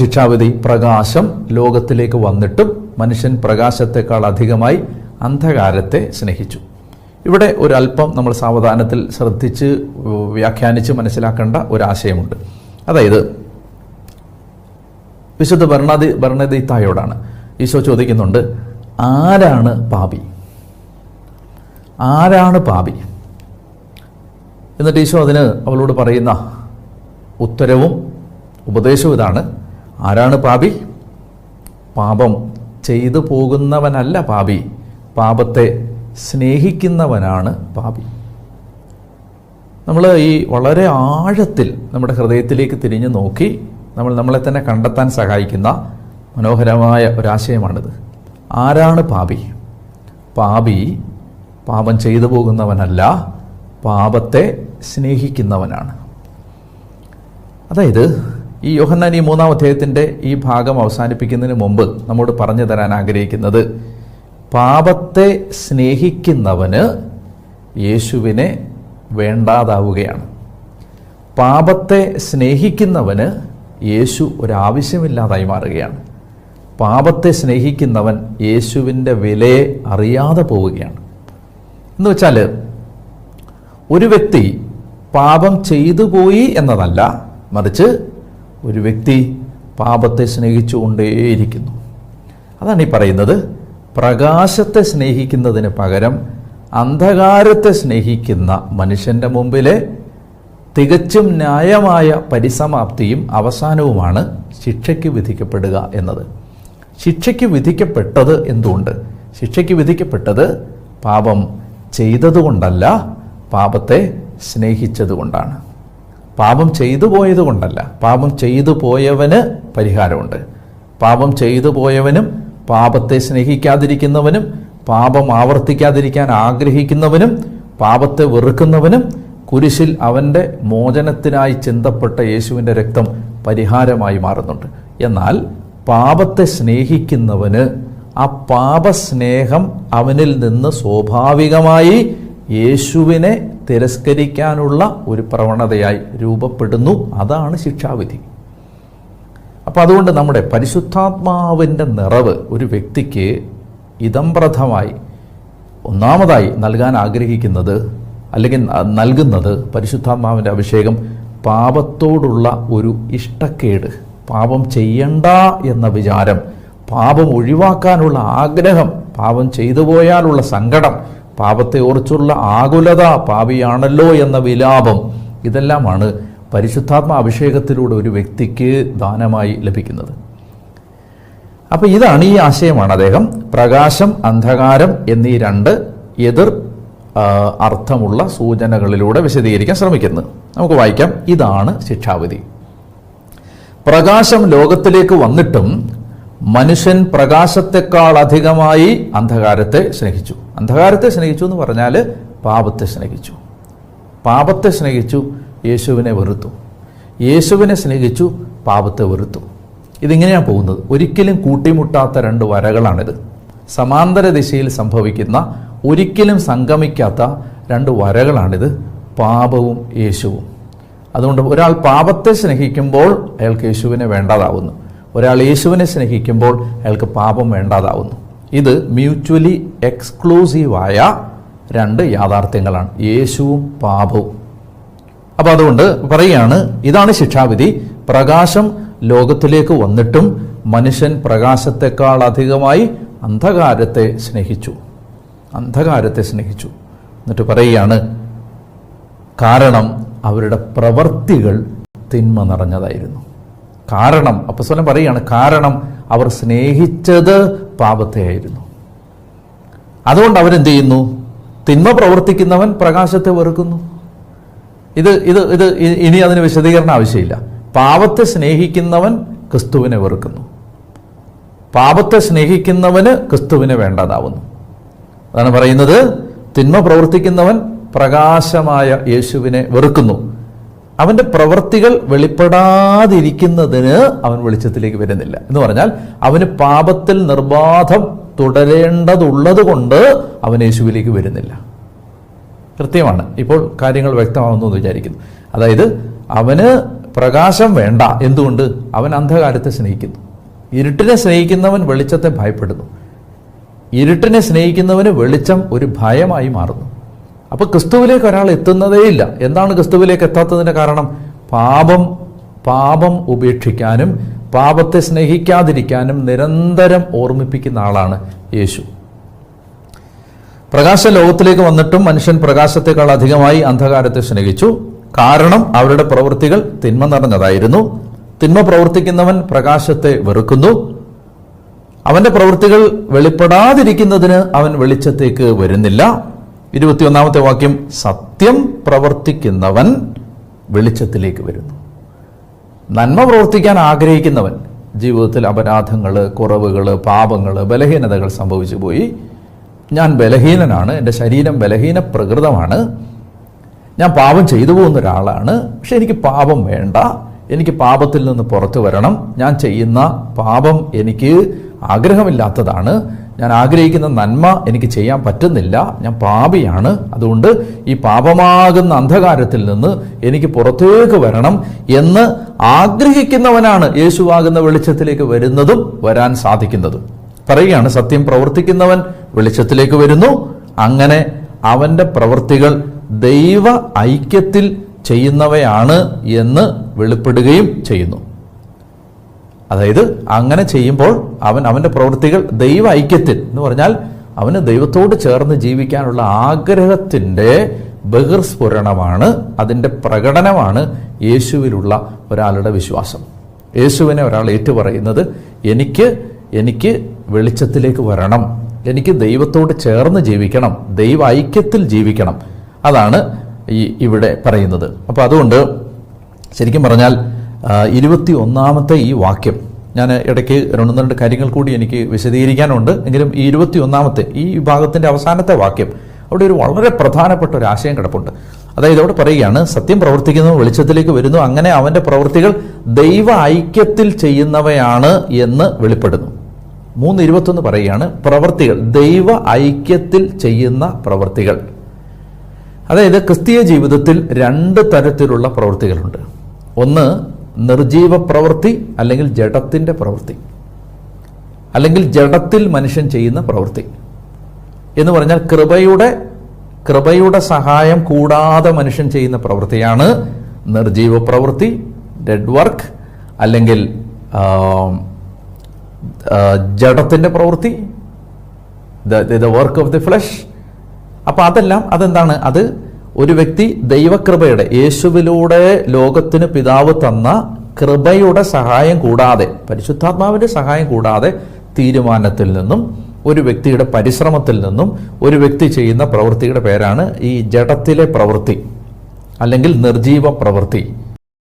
ശിക്ഷാവിധി. പ്രകാശം ലോകത്തിലേക്ക് വന്നിട്ടും മനുഷ്യൻ പ്രകാശത്തെക്കാൾ അധികമായി അന്ധകാരത്തെ സ്നേഹിച്ചു. ഇവിടെ ഒരല്പം നമ്മൾ സാവധാനത്തിൽ ശ്രദ്ധിച്ച് വ്യാഖ്യാനിച്ച് മനസ്സിലാക്കേണ്ട ഒരാശയമുണ്ട്. അതായത് വിശുദ്ധ ബർണദീത്തായോടാണ് ഈശോ ചോദിക്കുന്നുണ്ട്, ആരാണ് പാപി? ആരാണ് പാപി? എന്നിട്ട് ഈശോ അതിന് അവളോട് പറയുന്ന ഉത്തരവും ഉപദേശവും ഇതാണ്: ആരാണ് പാപി? പാപം ചെയ്തു പോകുന്നവനല്ല പാപി, പാപത്തെ സ്നേഹിക്കുന്നവനാണ് പാപി. നമ്മൾ ഈ വളരെ ആഴത്തിൽ നമ്മുടെ ഹൃദയത്തിലേക്ക് തിരിഞ്ഞു നോക്കി നമ്മളെ തന്നെ കണ്ടെത്താൻ സഹായിക്കുന്ന മനോഹരമായ ഒരാശയമാണിത്. ആരാണ് പാപി? പാപി പാപം ചെയ്തു പോകുന്നവനല്ല, പാപത്തെ സ്നേഹിക്കുന്നവനാണ്. അതായത് ഈ യോഹന്നാൻ ഈ 3-ാം അധ്യായത്തിൻ്റെ ഈ ഭാഗം അവസാനിപ്പിക്കുന്നതിന് മുമ്പ് നമ്മോട് പറഞ്ഞു തരാൻ ആഗ്രഹിക്കുന്നത്, പാപത്തെ സ്നേഹിക്കുന്നവന് യേശുവിനെ വേണ്ടാതാവുകയാണ്. പാപത്തെ സ്നേഹിക്കുന്നവന് യേശു ഒരാവശ്യമില്ലാതായി മാറുകയാണ്. പാപത്തെ സ്നേഹിക്കുന്നവൻ യേശുവിൻ്റെ വിലയെ അറിയാതെ പോവുകയാണ്. എന്ന് വെച്ചാൽ ഒരു വ്യക്തി പാപം ചെയ്തു പോയി എന്നതല്ല, മറിച്ച് ഒരു വ്യക്തി പാപത്തെ സ്നേഹിച്ചുകൊണ്ടേയിരിക്കുന്നു. അതാണ് ഈ പറയുന്നത്, പ്രകാശത്തെ സ്നേഹിക്കുന്നതിന് പകരം അന്ധകാരത്തെ സ്നേഹിക്കുന്ന മനുഷ്യൻ്റെ മുമ്പിലെ തികച്ചും ന്യായമായ പരിസമാപ്തിയും അവസാനവുമാണ് ശിക്ഷയ്ക്ക് വിധിക്കപ്പെടുക എന്നത്. ശിക്ഷയ്ക്ക് വിധിക്കപ്പെട്ടത് എന്തുകൊണ്ട്? ശിക്ഷയ്ക്ക് വിധിക്കപ്പെട്ടത് പാപം ചെയ്തതുകൊണ്ടല്ല, പാപത്തെ സ്നേഹിച്ചതുകൊണ്ടാണ്. പാപം ചെയ്തു പോയത് കൊണ്ടല്ല. പാപം ചെയ്തു പോയവന് പരിഹാരമുണ്ട്. പാപം ചെയ്തു പോയവനും പാപത്തെ സ്നേഹിക്കാതിരിക്കുന്നവനും പാപം ആവർത്തിക്കാതിരിക്കാൻ ആഗ്രഹിക്കുന്നവനും പാപത്തെ വെറുക്കുന്നവനും കുരിശിൽ അവൻ്റെ മോചനത്തിനായി ചിന്തപ്പെട്ട യേശുവിൻ്റെ രക്തം പരിഹാരമായി മാറുന്നുണ്ട്. എന്നാൽ പാപത്തെ സ്നേഹിക്കുന്നവന് ആ പാപസ്നേഹം അവനിൽ നിന്ന് സ്വാഭാവികമായി യേശുവിനെ തിരസ്കരിക്കാനുള്ള ഒരു പ്രവണതയായി രൂപപ്പെടുന്നു. അതാണ് ശിക്ഷാവിധി. അപ്പം അതുകൊണ്ട് നമ്മുടെ പരിശുദ്ധാത്മാവിൻ്റെ നിറവ് ഒരു വ്യക്തിക്ക് ഇദംപ്രഥമായി ഒന്നാമതായി നൽകാൻ ആഗ്രഹിക്കുന്നത് അല്ലെങ്കിൽ നൽകുന്നത് പരിശുദ്ധാത്മാവിൻ്റെ അഭിഷേകം പാപത്തോടുള്ള ഒരു ഇഷ്ടക്കേട്, പാപം ചെയ്യണ്ട എന്ന വിചാരം, പാപം ഒഴിവാക്കാനുള്ള ആഗ്രഹം, പാപം ചെയ്തു പോയാലുള്ള സങ്കടം, പാപത്തെ ഓർച്ചുള്ള ആകുലത, പാപിയാണല്ലോ എന്ന വിലാപം, ഇതെല്ലാമാണ് പരിശുദ്ധാത്മ അഭിഷേകത്തിലൂടെ ഒരു വ്യക്തിക്ക് ദാനമായി ലഭിക്കുന്നത്. അപ്പം ഇതാണ്, ഈ ആശയമാണ് അദ്ദേഹം പ്രകാശം അന്ധകാരം എന്നീ രണ്ട് എതിർ അർത്ഥമുള്ള സൂചനകളിലൂടെ വിശദീകരിക്കാൻ ശ്രമിക്കുന്നത്. നമുക്ക് വായിക്കാം. ഇതാണ് ശിക്ഷാവിധി. പ്രകാശം ലോകത്തിലേക്ക് വന്നിട്ടും മനുഷ്യൻ പ്രകാശത്തെക്കാൾ അധികമായി അന്ധകാരത്തെ സ്നേഹിച്ചു. അന്ധകാരത്തെ സ്നേഹിച്ചു എന്ന് പറഞ്ഞാൽ പാപത്തെ സ്നേഹിച്ചു. പാപത്തെ സ്നേഹിച്ചു, യേശുവിനെ വെറുത്തു. യേശുവിനെ സ്നേഹിച്ചു, പാപത്തെ വെറുത്തു. ഇതിങ്ങനെയാണ് പോകുന്നത്. ഒരിക്കലും കൂട്ടിമുട്ടാത്ത രണ്ട് വരകളാണിത്. സമാന്തര ദിശയിൽ സംഭവിക്കുന്ന, ഒരിക്കലും സംഗമിക്കാത്ത രണ്ട് വരകളാണിത്, പാപവും യേശുവും. അതുകൊണ്ട് ഒരാൾ പാപത്തെ സ്നേഹിക്കുമ്പോൾ അയാൾക്ക് യേശുവിനെ വേണ്ടാതാവുന്നു. ഒരാൾ യേശുവിനെ സ്നേഹിക്കുമ്പോൾ അയാൾക്ക് പാപം വേണ്ടാതാവുന്നു. ഇത് മ്യൂച്വലി എക്സ്ക്ലൂസീവായ രണ്ട് യാഥാർത്ഥ്യങ്ങളാണ്, യേശുവും പാപവും. അപ്പം അതുകൊണ്ട് പറയുകയാണ്, ഇതാണ് ശിക്ഷാവിധി. പ്രകാശം ലോകത്തിലേക്ക് വന്നിട്ടും മനുഷ്യൻ പ്രകാശത്തെക്കാൾ അധികമായി അന്ധകാരത്തെ സ്നേഹിച്ചു. അന്ധകാരത്തെ സ്നേഹിച്ചു. എന്നിട്ട് പറയുകയാണ്, കാരണം അവരുടെ പ്രവൃത്തികൾ തിന്മ നിറഞ്ഞതായിരുന്നു. കാരണം, അപ്പോസ്തലൻ പറയുകയാണ്, കാരണം അവർ സ്നേഹിച്ചത് പാപത്തെയായിരുന്നു. അതുകൊണ്ട് അവരെന്ത് ചെയ്യുന്നു? തിന്മ പ്രവർത്തിക്കുന്നവൻ പ്രകാശത്തെ വെറുക്കുന്നു. ഇത് ഇത് ഇത് ഇനി അതിന് വിശദീകരണം ആവശ്യമില്ല. പാപത്തെ സ്നേഹിക്കുന്നവൻ ക്രിസ്തുവിനെ വെറുക്കുന്നു. പാപത്തെ സ്നേഹിക്കുന്നവന് ക്രിസ്തുവിനെ വേണ്ടാതാവുന്നു. അതാണ് പറയുന്നത്, തിന്മ പ്രവർത്തിക്കുന്നവൻ പ്രകാശമായ യേശുവിനെ വെറുക്കുന്നു. അവൻ്റെ പ്രവൃത്തികൾ വെളിപ്പെടാതിരിക്കുന്നതിന് അവൻ വെളിച്ചത്തിലേക്ക് വരുന്നില്ല. എന്ന് പറഞ്ഞാൽ അവന് പാപത്തിൽ നിർബാധം തുടരേണ്ടതുള്ളത് കൊണ്ട് അവൻ യേശുവിലേക്ക് വരുന്നില്ല. കൃത്യമാണ്. ഇപ്പോൾ കാര്യങ്ങൾ വ്യക്തമാവുന്നു എന്ന് വിചാരിക്കുന്നു. അതായത് അവന് പ്രകാശം വേണ്ട. എന്തുകൊണ്ട്? അവൻ അന്ധകാരത്തെ സ്നേഹിക്കുന്നു. ഇരുട്ടിനെ സ്നേഹിക്കുന്നവൻ വെളിച്ചത്തെ ഭയപ്പെടുന്നു. ഇരുട്ടിനെ സ്നേഹിക്കുന്നവന് വെളിച്ചം ഒരു ഭയമായി മാറുന്നു. അപ്പൊ ക്രിസ്തുവിലേക്ക് ഒരാൾ എത്തുന്നതേയില്ല. എന്താണ് ക്രിസ്തുവിലേക്ക് എത്താത്തതിന്റെ കാരണം? പാപം ഉപേക്ഷിക്കാനും പാപത്തെ സ്നേഹിക്കാതിരിക്കാനും നിരന്തരം ഓർമ്മിപ്പിക്കുന്ന ആളാണ് യേശു. പ്രകാശ ലോകത്തിലേക്ക് വന്നിട്ടും മനുഷ്യൻ പ്രകാശത്തെക്കാൾ അധികമായി അന്ധകാരത്തെ സ്നേഹിച്ചു. കാരണം അവരുടെ പ്രവൃത്തികൾ തിന്മ നിറഞ്ഞതായിരുന്നു. തിന്മ പ്രവർത്തിക്കുന്നവൻ പ്രകാശത്തെ വെറുക്കുന്നു. അവന്റെ പ്രവൃത്തികൾ വെളിപ്പെടാതിരിക്കുന്നതിന് അവൻ വെളിച്ചത്തേക്ക് വരുന്നില്ല. 21-ാമത്തെ വാക്യം, സത്യം പ്രവർത്തിക്കുന്നവൻ വെളിച്ചത്തിലേക്ക് വരുന്നു. നന്മ പ്രവർത്തിക്കാൻ ആഗ്രഹിക്കുന്നവൻ ജീവിതത്തിൽ അപരാധങ്ങൾ, കുറവുകൾ, പാപങ്ങൾ, ബലഹീനതകൾ സംഭവിച്ചു പോയി. ഞാൻ ബലഹീനനാണ്, എൻ്റെ ശരീരം ബലഹീന പ്രകൃതമാണ്, ഞാൻ പാപം ചെയ്തു പോകുന്ന ഒരാളാണ്, പക്ഷെ എനിക്ക് പാപം വേണ്ട, എനിക്ക് പാപത്തിൽ നിന്ന് പുറത്തു വരണം, ഞാൻ ചെയ്യുന്ന പാപം എനിക്ക് ആഗ്രഹമില്ലാത്തതാണ്, ഞാൻ ആഗ്രഹിക്കുന്ന നന്മ എനിക്ക് ചെയ്യാൻ പറ്റുന്നില്ല, ഞാൻ പാപിയാണ്, അതുകൊണ്ട് ഈ പാപമാകുന്ന അന്ധകാരത്തിൽ നിന്ന് എനിക്ക് പുറത്തേക്ക് വരണം എന്ന് ആഗ്രഹിക്കുന്നവനാണ് യേശുവാകുന്ന വെളിച്ചത്തിലേക്ക് വരുന്നതും വരാൻ സാധിക്കുന്നതും. പറയുകയാണ്, സത്യം പ്രവർത്തിക്കുന്നവൻ വെളിച്ചത്തിലേക്ക് വരുന്നു, അങ്ങനെ അവന്റെ പ്രവൃത്തികൾ ദൈവ ഐക്യത്തിൽ ചെയ്യുന്നവയാണ് എന്ന് വെളിപ്പെടുകയും ചെയ്യുന്നു. അതായത് അങ്ങനെ ചെയ്യുമ്പോൾ അവന്റെ പ്രവൃത്തികൾ ദൈവ ഐക്യത്തിൽ എന്ന് പറഞ്ഞാൽ അവന് ദൈവത്തോട് ചേർന്ന് ജീവിക്കാനുള്ള ആഗ്രഹത്തിന്റെ ബഹിർസ്ഫുരണമാണ്, അതിൻ്റെ പ്രകടനമാണ് യേശുവിലുള്ള ഒരാളുടെ വിശ്വാസം. യേശുവിനെ ഒരാൾ ഏറ്റുപറയുന്നത്, എനിക്ക് വെളിച്ചത്തിലേക്ക് വരണം, എനിക്ക് ദൈവത്തോട് ചേർന്ന് ജീവിക്കണം, ദൈവ ഐക്യത്തിൽ ജീവിക്കണം. അതാണ് ഇവിടെ പറയുന്നത്. അപ്പോൾ അതുകൊണ്ട് ശരിക്കും പറഞ്ഞാൽ 21-ാമത്തെ ഈ വാക്യം, ഞാൻ ഇടയ്ക്ക് 2 കാര്യങ്ങൾ കൂടി എനിക്ക് വിശദീകരിക്കാനുണ്ട്, എങ്കിലും ഈ 21-ാമത്തെ ഈ വിഭാഗത്തിൻ്റെ അവസാനത്തെ വാക്യം, അവിടെ ഒരു വളരെ പ്രധാനപ്പെട്ട ഒരു ആശയം കിടപ്പുണ്ട്. അതായത് അവിടെ പറയുകയാണ്, സത്യം പ്രവർത്തിക്കുന്നു, വെളിച്ചത്തിലേക്ക് വരുന്നു, അങ്ങനെ അവൻ്റെ പ്രവൃത്തികൾ ദൈവ ഐക്യത്തിൽ ചെയ്യുന്നവയാണ് എന്ന് വെളിപ്പെടുന്നു. 3:21 പറയുകയാണ്, പ്രവൃത്തികൾ ദൈവ ഐക്യത്തിൽ ചെയ്യുന്ന പ്രവൃത്തികൾ. അതായത് ക്രിസ്തീയ ജീവിതത്തിൽ 2 തരത്തിലുള്ള പ്രവൃത്തികളുണ്ട്. ഒന്ന് നിർജീവ പ്രവൃത്തി, അല്ലെങ്കിൽ ജഡത്തിൻ്റെ പ്രവൃത്തി, അല്ലെങ്കിൽ ജഡത്തിൽ മനുഷ്യൻ ചെയ്യുന്ന പ്രവൃത്തി എന്ന് പറഞ്ഞാൽ കൃപയുടെ സഹായം കൂടാതെ മനുഷ്യൻ ചെയ്യുന്ന പ്രവൃത്തിയാണ് നിർജീവ പ്രവൃത്തി, ഡെഡ് വർക്ക്, അല്ലെങ്കിൽ ജഡത്തിൻ്റെ പ്രവൃത്തി, the work of the flesh. അപ്പൊ അതെന്താണ്? അത് ഒരു വ്യക്തി ദൈവകൃപയുടെ, യേശുവിലൂടെ ലോകത്തിന് പിതാവ് തന്ന കൃപയുടെ സഹായം കൂടാതെ, പരിശുദ്ധാത്മാവിന്റെ സഹായം കൂടാതെ തീരുമാനത്തിൽ നിന്നും, ഒരു വ്യക്തിയുടെ പരിശ്രമത്തിൽ നിന്നും ഒരു വ്യക്തി ചെയ്യുന്ന പ്രവൃത്തിയുടെ പേരാണ് ഈ ജഡത്തിലെ പ്രവൃത്തി അല്ലെങ്കിൽ നിർജീവ പ്രവൃത്തി.